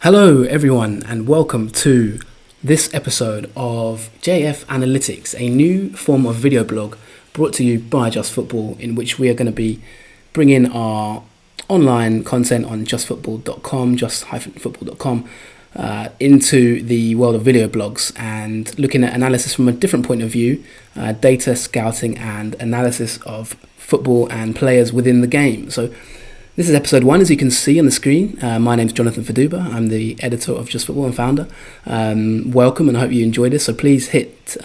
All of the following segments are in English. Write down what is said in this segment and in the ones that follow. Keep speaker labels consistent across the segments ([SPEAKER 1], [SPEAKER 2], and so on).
[SPEAKER 1] Hello everyone and welcome to this episode of JF Analytics, a new form of video blog brought to you by Just Football, in which we are going to be bringing our online content on justfootball.com, just-football.com, into the world of video blogs and looking at analysis from a different point of view, data scouting and analysis of football and players within the game. So this is episode 1, as you can see on the screen. My name's Jonathan Faduba. I'm the editor of Just Football and founder. Welcome, and I hope you enjoy this. So please hit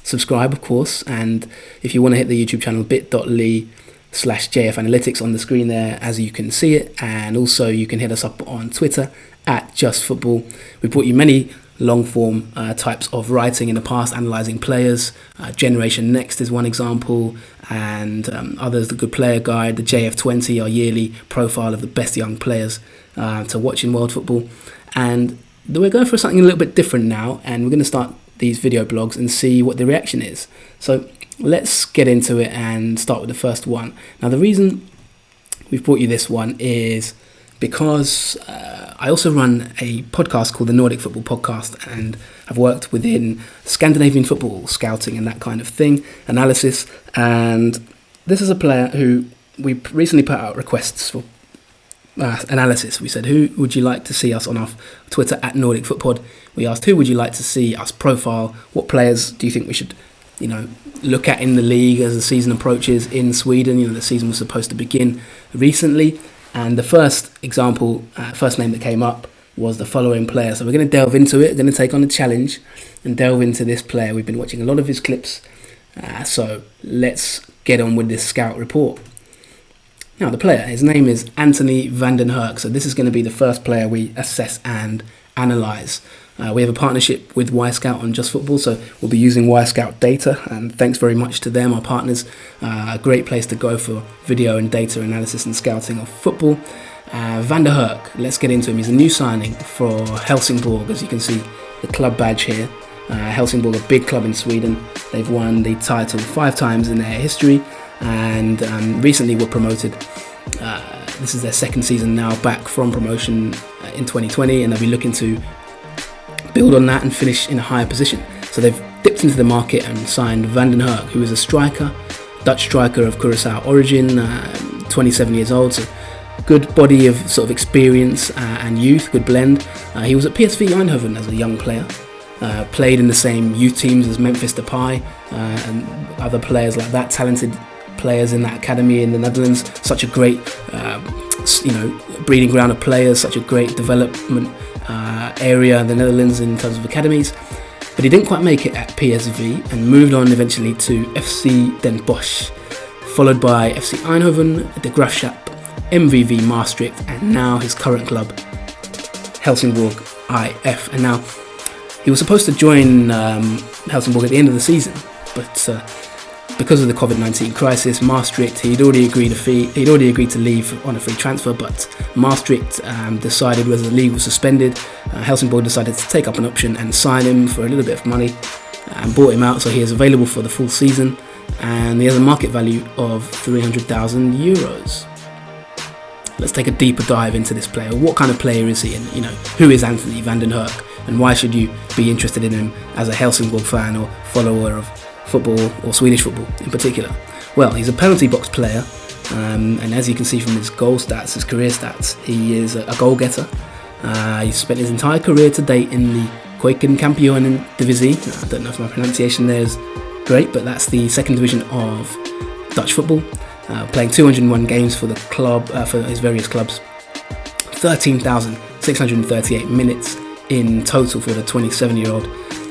[SPEAKER 1] subscribe, of course. And if you want to hit the YouTube channel, bit.ly/JF Analytics on the screen there, as you can see it. And also you can hit us up on Twitter at Just Football. We brought you many long-form types of writing in the past, analysing players. Generation Next is one example, and others, the Good Player Guide, the JF20, our yearly profile of the best young players to watch in world football. And we're going for something a little bit different now, and we're going to start these video blogs and see what the reaction is. So let's get into it and start with the first one. Now, the reason we've brought you this one is because I also run a podcast called the Nordic Football Podcast, and I've worked within Scandinavian football scouting and that kind of thing, analysis. And this is a player who we recently put out requests for analysis. We said, who would you like to see us on our Twitter at Nordic Footpod? We asked, who would you like to see us profile? What players do you think we should, look at in the league as the season approaches in Sweden? The season was supposed to begin recently. And the first example, first name that came up was the following player. So we're going to delve into it, we're going to take on the challenge and delve into this player. We've been watching a lot of his clips, so let's get on with this scout report. Now, the player, his name is Anthony van den Hurk. So this is going to be the first player we assess and analyse. We have a partnership with Scout on Just Football, so we'll be using Scout data, and thanks very much to them, our partners. A great place to go for video and data analysis and scouting of football. Van der Hurk, let's get into him. He's a new signing for Helsingborg, as you can see the club badge here. Helsingborg, a big club in Sweden. They've won the title 5 times in their history, and recently were promoted. This is their second season now back from promotion in 2020, and they'll be looking to build on that and finish in a higher position. So they've dipped into the market and signed Van den Hurk, who is a striker, Dutch striker of Curacao origin, 27 years old, so good body of sort of experience and youth, good blend. He was at PSV Eindhoven as a young player, played in the same youth teams as Memphis Depay and other players like that, talented players in that academy in the Netherlands. Such a great, breeding ground of players, such a great development area in the Netherlands in terms of academies. But he didn't quite make it at PSV and moved on eventually to FC Den Bosch, followed by FC Eindhoven, De Graafschap, MVV Maastricht, and now his current club, Helsingborgs IF. And now he was supposed to join Helsingborg at the end of the season, but because of the COVID-19 crisis, Maastricht, he'd already agreed to leave on a free transfer, but Maastricht decided, whether the league was suspended, Helsingborg decided to take up an option and sign him for a little bit of money and bought him out, so he is available for the full season, and he has a market value of 300,000 euros. Let's take a deeper dive into this player. What kind of player is he, and who is Anthony van den Hurk, and why should you be interested in him as a Helsingborg fan or follower of football or Swedish football in particular? Well, he's a penalty box player, and as you can see from his goal stats, his career stats, he is a goal getter. He's spent his entire career to date in the Keukenkampioenen Divisie. I don't know if my pronunciation there is great, but that's the second division of Dutch football, playing 201 games for the club, for his various clubs, 13,638 minutes in total for the 27-year-old,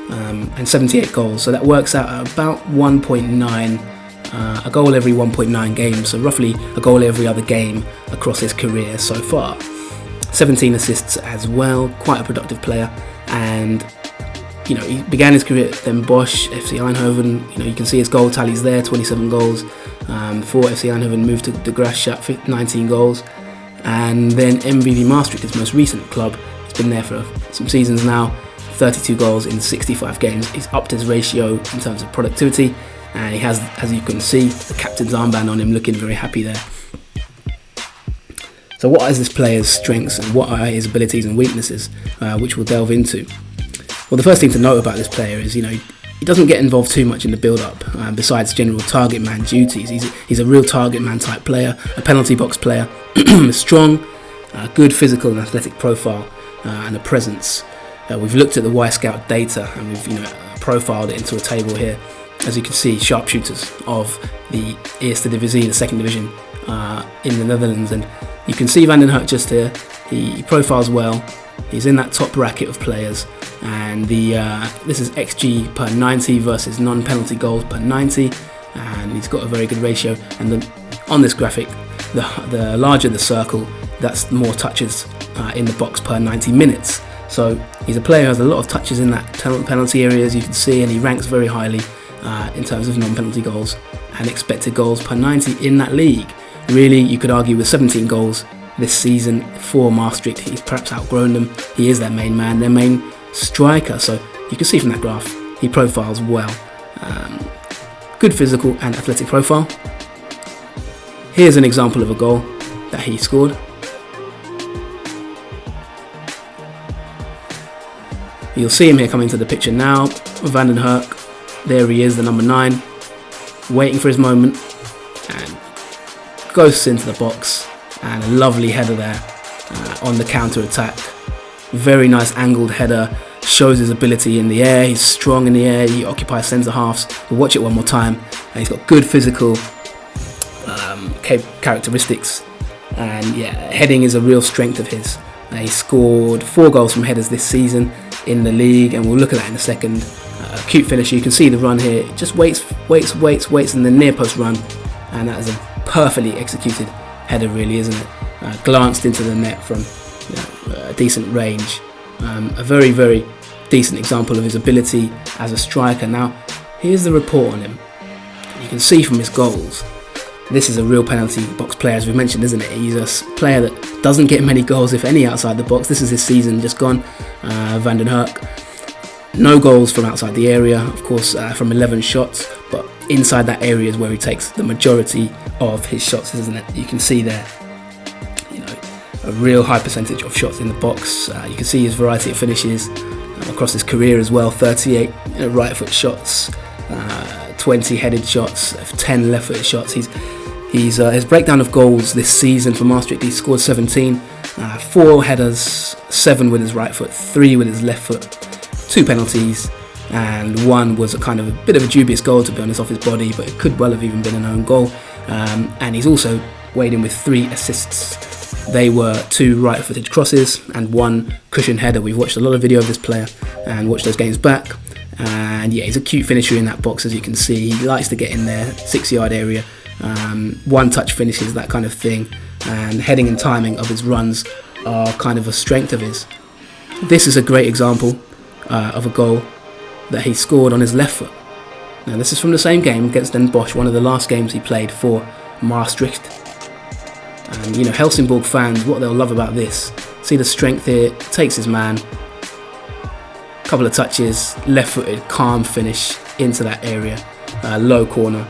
[SPEAKER 1] and 78 goals. So that works out at about 1.9, a goal every 1.9 games, so roughly a goal every other game across his career so far. 17 assists as well, quite a productive player. And he began his career at Den Bosch, FC Eindhoven. You can see his goal tallies there, 27 goals for FC Eindhoven, moved to De Graafschap, 19 goals, and then MVV Maastricht, his most recent club. He's been there for some seasons now, 32 goals in 65 games. He's upped his ratio in terms of productivity, and he has, as you can see, the captain's armband on him, looking very happy there. So what is this player's strengths and what are his abilities and weaknesses, which we'll delve into. Well, the first thing to note about this player is, he doesn't get involved too much in the build-up, besides general target man duties. He's a real target man type player, a penalty box player, strong, good physical and athletic profile, and a presence. We've looked at the Y-Scout data and we've profiled it into a table here. As you can see, sharpshooters of the Eerste Divisie, the second division in the Netherlands, and you can see Van den Hurk just here. He profiles well. He's in that top bracket of players, and this is XG per 90 versus non-penalty goals per 90, and he's got a very good ratio. And on this graphic, the larger the circle, that's more touches in the box per 90 minutes. So he's a player who has a lot of touches in that penalty area, as you can see, and he ranks very highly in terms of non-penalty goals and expected goals per 90 in that league. Really, you could argue with 17 goals this season for Maastricht, he's perhaps outgrown them. He is their main man, their main striker. So you can see from that graph, he profiles well. Good physical and athletic profile. Here's an example of a goal that he scored. You'll see him here coming to the picture now. Van den Hurk, there he is, the number 9, waiting for his moment, and goes into the box, and a lovely header there on the counter attack. Very nice angled header, shows his ability in the air. He's strong in the air, he occupies centre halves. We'll watch it one more time, and he's got good physical characteristics, and heading is a real strength of his. He scored 4 goals from headers this season in the league, and we'll look at that in a second. Cute finisher, you can see the run here, just waits and the near post run, and that is a perfectly executed header, really, isn't it? Glanced into the net from a decent range. A very, very decent example of his ability as a striker. Now, here's the report on him. You can see from his goals, this is a real penalty box player, as we mentioned, isn't it? He's a player that doesn't get many goals, if any, outside the box. This is his season just gone, Van den Hurk. No goals from outside the area, of course, from 11 shots, but inside that area is where he takes the majority of his shots, isn't it? You can see there, a real high percentage of shots in the box. You can see his variety of finishes across his career as well. 38 right foot shots, 20 headed shots, 10 left footed shots. His breakdown of goals this season for Maastricht, he scored 17, 4 headers, 7 with his right foot, 3 with his left foot, 2 penalties, and 1 was a bit of a dubious goal, to be honest, off his body, but it could well have even been an own goal. And he's also weighed in with 3 assists. They were 2 right-footed crosses and 1 cushion header. We've watched a lot of video of this player and watched those games back. And he's a cute finisher in that box, as you can see. He likes to get in there, 6-yard area, 1-touch finishes, that kind of thing. And heading and timing of his runs are kind of a strength of his. This is a great example of a goal that he scored on his left foot. Now, this is from the same game against Den Bosch, one of the last games he played for Maastricht. And Helsingborg fans, what they'll love about this, see the strength here, takes his man, couple of touches, left-footed, calm finish into that area, low corner.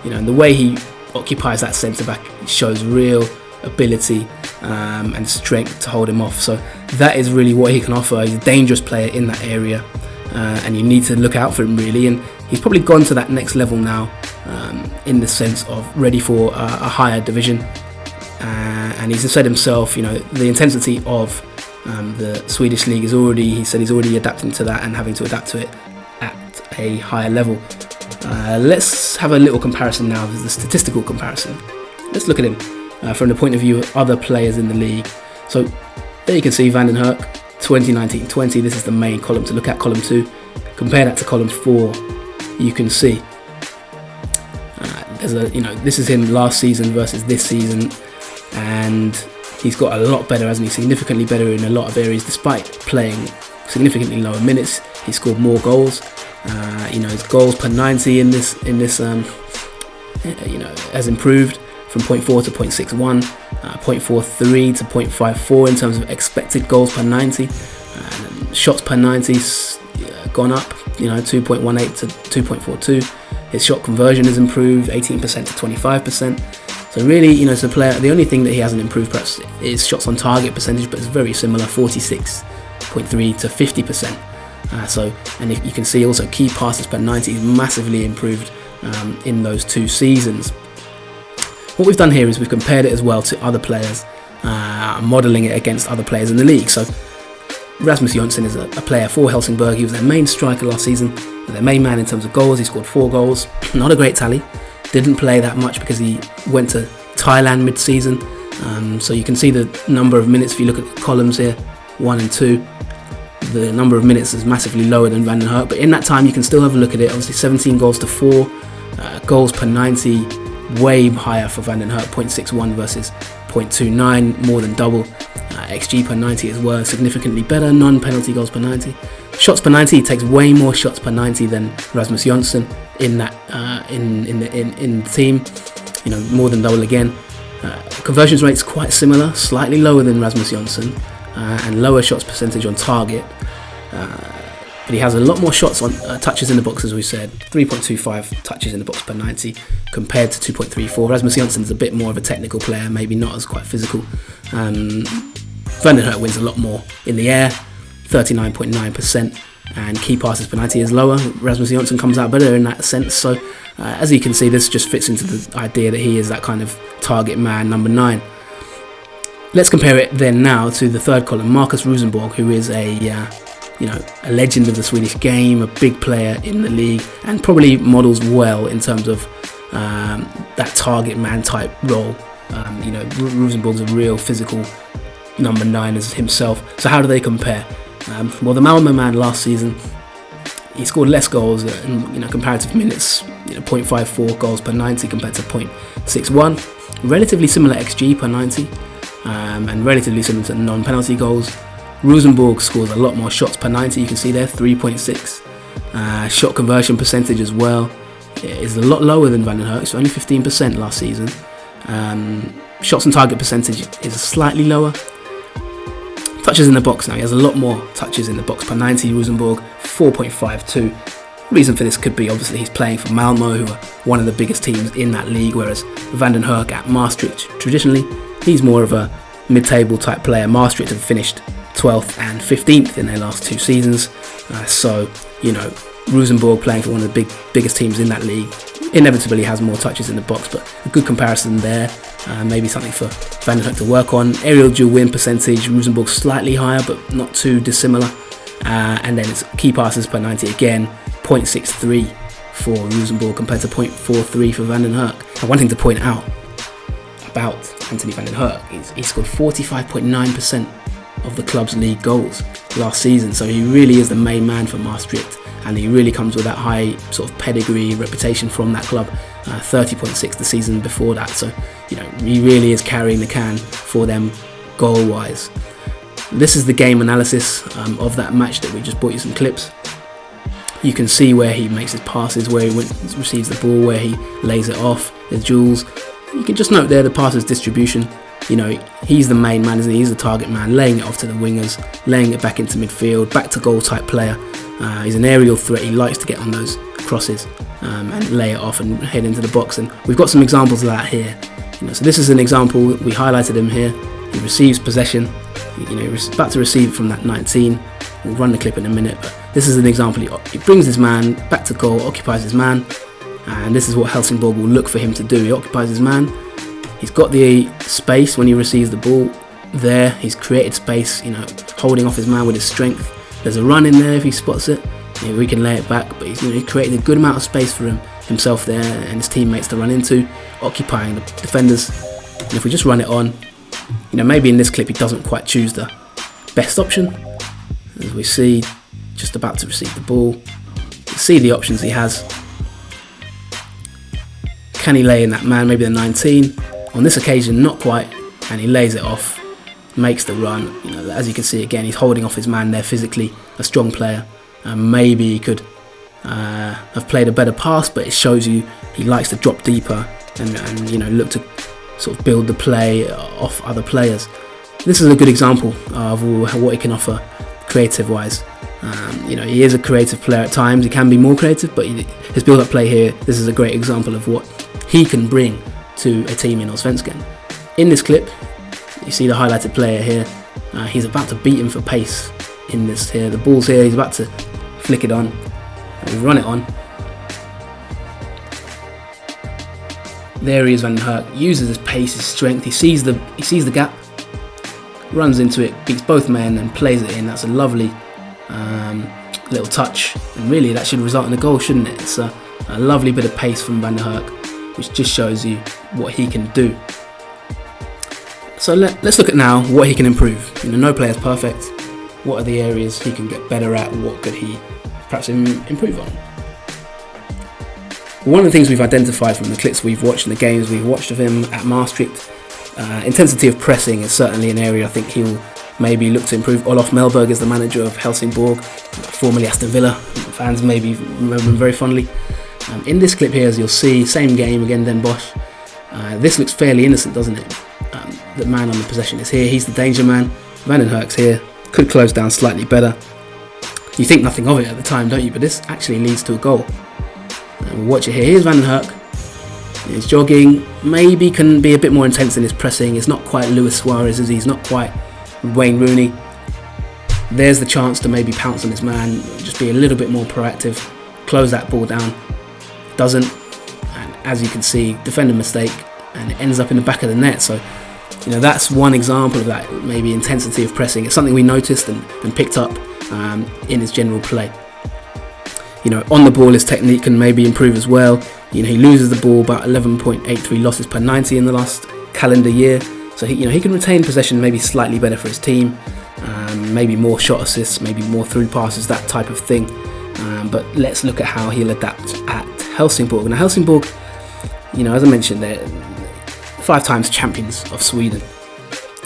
[SPEAKER 1] And the way he occupies that centre-back shows real ability and strength to hold him off. So that is really what he can offer. He's a dangerous player in that area, and you need to look out for him, really. And he's probably gone to that next level now, in the sense of ready for a higher division. And he's said himself, the intensity of the Swedish league he's already adapting to that and having to adapt to it at a higher level. Let's have a little comparison now, the statistical comparison. Let's look at him from the point of view of other players in the league. So there you can see Van den Hurk, 2019-20. This is the main column to look at, column 2. Compare that to column 4. You can see this is him last season versus this season, and he's got a lot better, hasn't he? Significantly better in a lot of areas, despite playing significantly lower minutes. He scored more goals. His goals per 90 in this has improved from 0.4 to 0.61, 0.43 to 0.54 in terms of expected goals per 90. Shots per 90 gone up, 2.18 to 2.42. His shot conversion has improved 18% to 25%. So really, it's a player. The only thing that he hasn't improved perhaps is shots on target percentage, but it's very similar, 46.3 to 50%. And if you can see also key passes per 90 is massively improved in those 2 seasons. What we've done here is we've compared it as well to other players, modelling it against other players in the league. So Rasmus Jonsson is a player for Helsingborg. He was their main striker last season, their main man in terms of goals. He scored 4 goals, not a great tally. Didn't play that much because he went to Thailand mid-season. So you can see the number of minutes. If you look at the columns here, 1 and 2, the number of minutes is massively lower than Van den Hurk. But in that time, you can still have a look at it. Obviously, 17 goals to 4, goals per 90, way higher for Van den Hurk, 0.61 versus 0.29, more than double. XG per 90 as well, significantly better. Non-penalty goals per 90. Shots per 90, he takes way more shots per 90 than Rasmus Jonsson in that in the team. More than double again. Conversions rate's quite similar, slightly lower than Rasmus Jonsson, and lower shots percentage on target. But he has a lot more shots on touches in the box, as we said, 3.25 touches in the box per 90 compared to 2.34. Rasmus Jonsson's a bit more of a technical player, maybe not as quite physical. Van den Hurk wins a lot more in the air, 39.9%, and key passes per 90 is lower. Rasmus Jonsson comes out better in that sense. So as you can see, this just fits into the idea that he is that kind of target man, number 9. Let's compare it then now to the third column, Marcus Rosenborg, who is a legend of the Swedish game, a big player in the league, and probably models well in terms of that target man type role. Rosenborg's a real physical number 9 as himself. So how do they compare? Well, the Malmö man last season, he scored less goals in comparative minutes, 0.54 goals per 90 compared to 0.61. Relatively similar XG per 90, and relatively similar to non-penalty goals. Rosenborg scores a lot more shots per 90, you can see there, 3.6. Shot conversion percentage as well is a lot lower than Van den Hurk, so only 15% last season. Shots on target percentage is slightly lower. Touches in the box now, he has a lot more touches in the box per 90, Rosenborg, 4.52. Reason for this could be obviously he's playing for Malmö, who are one of the biggest teams in that league, whereas Van den Hurk at Maastricht, traditionally, he's more of a mid-table type player. Maastricht have finished 12th and 15th in their last 2 seasons. Rosenborg playing for one of the biggest teams in that league inevitably has more touches in the box, but a good comparison there. Maybe something for Van den Hurk to work on. Aerial dual win percentage, Rosenborg slightly higher, but not too dissimilar. And then it's key passes per 90 again, 0.63 for Rosenborg compared to 0.43 for Van den Hurk. And one thing to point out about Anthony Van den Hurk is he scored 45.9% of the club's league goals last season, so he really is the main man for Maastricht, and he really comes with that high sort of pedigree reputation from that club. 30.6 the season before that, so he really is carrying the can for them goal wise. This is the game analysis of that match that we just brought you some clips. You can see where he makes his passes, where he receives the ball, where he lays it off, his duels. You can just note there the passes distribution. He's the main man, isn't he? He's the target man, laying it off to the wingers, laying it back into midfield, back to goal type player. He's an aerial threat. He likes to get on those crosses and lay it off and head into the box. And we've got some examples of that here. So this is an example. We highlighted him here. He receives possession. He's about to receive from that 19. We'll run the clip in a minute, but this is an example. He brings his man back to goal, occupies his man, and this is what Helsingborg will look for him to do. He occupies his man. He's got the space when he receives the ball there. He's created space, holding off his man with his strength. There's a run in there if he spots it. We can lay it back, but he's created a good amount of space for himself there and his teammates to run into, occupying the defenders. And if we just run it on, maybe in this clip he doesn't quite choose the best option. As we see, just about to receive the ball. You see the options he has. Can he lay in that man? Maybe the 19. On this occasion, not quite, and he lays it off, makes the run. As you can see again, he's holding off his man there physically, a strong player. Maybe he could have played a better pass, but it shows you he likes to drop deeper and look to sort of build the play off other players. This is a good example of what he can offer creative-wise. He is a creative player at times. He can be more creative, but his build-up play here, this is a great example of what he can bring to a team in Allsvenskan. In this clip, you see the highlighted player here. He's about to beat him for pace in this here. The ball's here, he's about to flick it on. We run it on. There he is, Van den Hurk, uses his pace, his strength. He sees the gap, runs into it, beats both men and plays it in. That's a lovely little touch, and really that should result in a goal, shouldn't it? It's a lovely bit of pace from Van den Hurk, which just shows you what he can do. So let's look at now what he can improve. No player is perfect. What are the areas he can get better at? What could he perhaps improve on? One of the things we've identified from the clips we've watched and the games we've watched of him at Maastricht, intensity of pressing is certainly an area I think he'll maybe look to improve. Olof Mellberg is the manager of Helsingborg, formerly Aston Villa. Fans maybe remember him very fondly. In this clip here, as you'll see, same game again, Den Bosch. This looks fairly innocent, doesn't it? The man on the possession is here, he's the danger man. Van den Hurk's here, could close down slightly better. You think nothing of it at the time, don't you? But this actually leads to a goal. We'll watch it here. Here's Van den Hurk. He's jogging, maybe can be a bit more intense in his pressing. It's not quite Luis Suarez, is he? He's not quite Wayne Rooney. There's the chance to maybe pounce on his man, just be a little bit more proactive, close that ball down. Doesn't, and as you can see, defender mistake, and it ends up in the back of the net. So, that's one example of that maybe intensity of pressing. It's something we noticed and picked up in his general play. On the ball, his technique can maybe improve as well. He loses the ball about 11.83 losses per 90 in the last calendar year. So he can retain possession maybe slightly better for his team. Maybe more shot assists, maybe more through passes, that type of thing. But let's look at how he'll adapt at Helsingborg. Now Helsingborg, as I mentioned, they're 5 times champions of Sweden.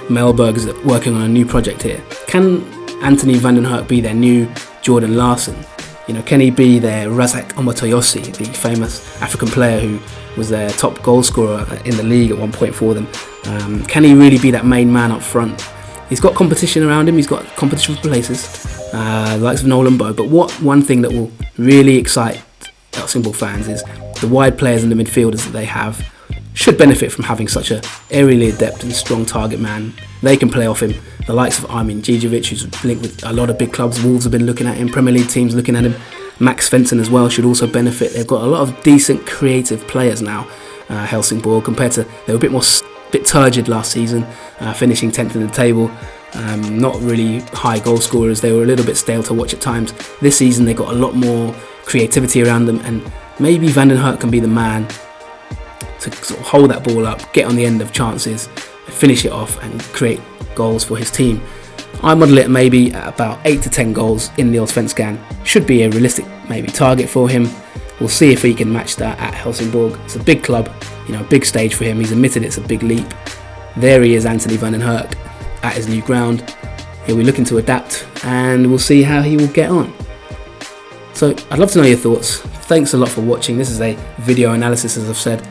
[SPEAKER 1] Mellberg is working on a new project here. Can Anthony Van den Hurk be their new Jordan Larsson? Can he be their Razak Omotoyosi, the famous African player who was their top goal scorer in the league at one point for them? Can he really be that main man up front? He's got competition around him, he's got competition for places, the likes of Nolan Bow, but one thing that will really excite Helsingborg fans is the wide players and the midfielders that they have should benefit from having such a aerially adept and strong target man. They can play off him. The likes of Armin Djidjevic, who's linked with a lot of big clubs. Wolves have been looking at him, Premier League teams looking at him. Max Svensson as well should also benefit. They've got a lot of decent creative players now, Helsingborg, compared to, they were a bit turgid last season, finishing 10th in the table. Not really high goal scorers. They were a little bit stale to watch at times. This season they got a lot more creativity around them, and maybe Van den Hurk can be the man to sort of hold that ball up, get on the end of chances, finish it off and create goals for his team. I model it maybe at about 8 to 10 goals in the Allsvenskan. Should be a realistic maybe target for him. We'll see if he can match that at Helsingborg. It's a big club, a big stage for him. He's admitted it's a big leap. There he is, Anthony Van den Hurk, at his new ground. He'll be looking to adapt and we'll see how he will get on. So I'd love to know your thoughts. Thanks a lot for watching. This is a video analysis, as I've said.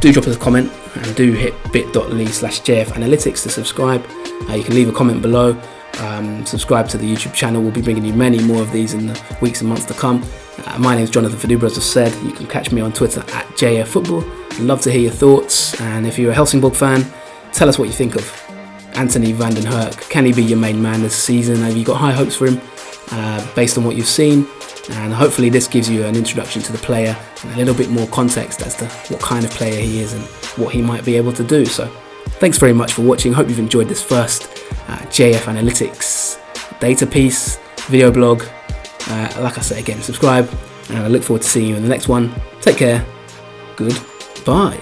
[SPEAKER 1] Do drop us a comment and do hit bit.ly/JFanalytics to subscribe. You can leave a comment below. Subscribe to the YouTube channel. We'll be bringing you many more of these in the weeks and months to come. My name is Jonathan Fadubra, as I've said. You can catch me on Twitter at JFFootball. I'd love to hear your thoughts, and if you're a Helsingborg fan, tell us what you think of Anthony Van den Hurk. Can he be your main man this season? Have you got high hopes for him based on what you've seen? And hopefully this gives you an introduction to the player and a little bit more context as to what kind of player he is and what he might be able to do. So thanks very much for watching. Hope you've enjoyed this first JF Analytics data piece, video blog. Like I say again, subscribe, and I look forward to seeing you in the next one. Take care. Goodbye.